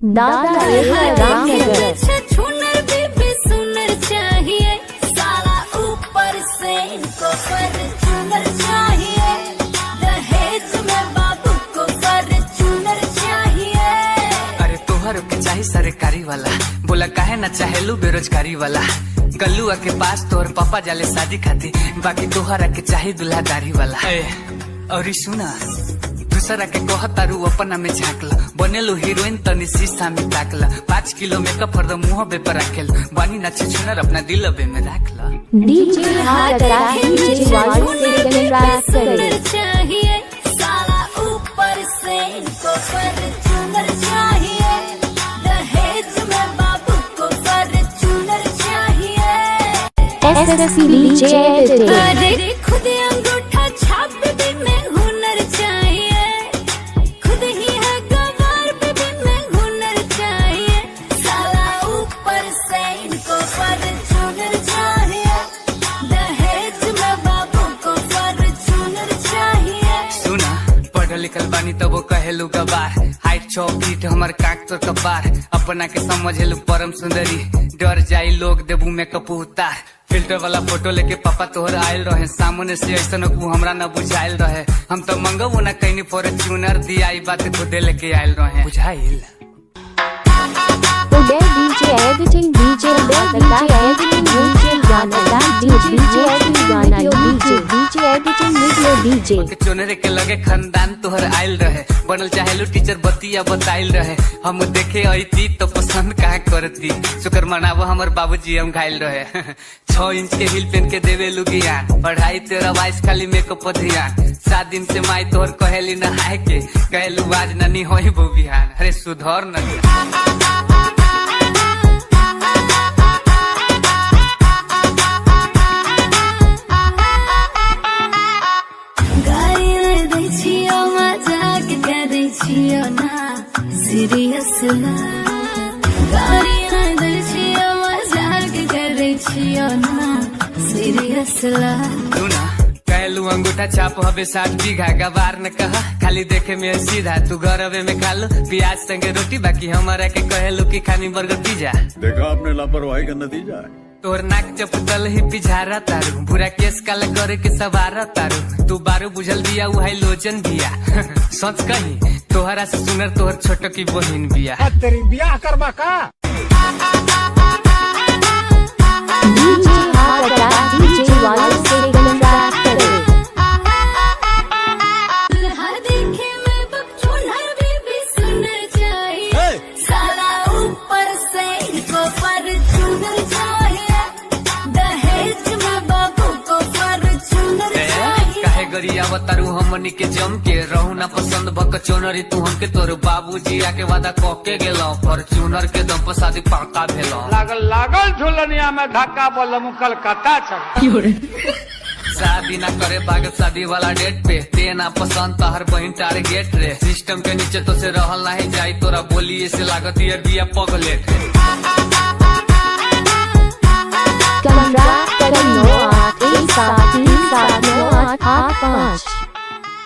दादा रामनगर छुनर भी सुनर चाहिए, साला ऊपर से इनको फॉर्च्यूनर चाहिए, दहेज में बाबू को फॉर्च्यूनर चाहिए। अरे तोहर के चाहिए सरकारी वाला, बोला काहे ना चाहेलू बेरोजगारी वाला। गल्लुआ के पास तोहर पापा जाले शादी खाती, बाकी तोहरा के चाहिए दुल्हादारी वाला। और सुना दूसरा के कहतारू अपना में झाँकल, बनेलू हीरोइन तनी शीशा में ताकल। 5 किलो मेकअप हरदम मुँह बे पर रखेल, बानी ना छुनर अपना दिल बे में राखल। डीजे सुनर चाहिए, साला ऊपर से इनको फॉर्च्यूनर चाहिए, दहेज में बाबू को फॉर्च्यूनर चाहिए। अरे खुद अंगूठा छाप भी में हुनर चाहिए, खुद ही है गवार भी में हुनर चाहिए, साला ऊपर से इनको फॉर्च्यूनर चाहिए, दहेज में बाबू को फॉर्च्यूनर चाहिए। सुना पढ़ल लिखल बानी तब वो कहेलू गवार, हाइट 6 फीट हमर काक तोर कपार, अपना के समझेलू परम सुंदरी, डर जाई लोग देबू में कपू उतार। फिल्टर वाला फोटो लेके पापा तोहर आयल रहे, सामने से ऐसा हमरा न बुझाइल रहे। हम तो मंगबो न कहीं फॉर्च्यूनर दिया, आई बात खुदे लेके आयल रहे बुझाइल। DJ editing DJ editing DJ चोनरे के लगे खानदान तोहर आयल रहे, बनल चाहेलू टीचर बतिया बताइल रहे। हम देखे आई तो पसंद कहा करती, शुक्र मनावो हमर बाबूजी हम घायल रहे। 6 इंच के हिल पेन के देवे लुगियान, पढ़ाई तेरा वाइस खाली मेकअप ध्यान। 7 दिन से माई तोहर कहेली नहाए के, कहलू आज ननी होई वो बिहान। अरे सुधर न सीरियस गाड़ी न दै छियो, मजाक करे छियो ना सीरियस ला। सुना कहलू अंगूठा छाप हवे 60 बीघा, गवार न कहा खाली देखे में सीधा। तू घर अवे में खा लो प्याज संगे रोटी, बाकी हमारा के कहलू की खानी बर्गर पिज्जा। देखा आपने लापरवाही का नतीजा है। तोर नाक चपतल ही पिझारा तारू, बुरा केस काला करे के सवारा तारू। तू बारू बुझल दिया उहाई लोचन दिया। सच कही तोहरा से सुनर तोहर छोटो की बहिन बिया। तेरी ब्याह करवा का तारू हमनी के जम के रहू ना पसंद भक चोनरी तू हमके तोर बाबूजी आके वादा कह के गेलो, फॉर्च्यूनर के दम पर शादी पक्का भेलो। लागल झुलनिया में धक्का बोलम कलकत्ता चल। शादी ना करे भागत शादी वाला डेट पे, ते ना पसंद तहर बहिन टारगेट रे। सिस्टम के नीचे तो से रहल नहीं जाई, तोरा बोली से लागत यार बिया पगलेट रे। कमरा 9 8 7 3 7 9 8 5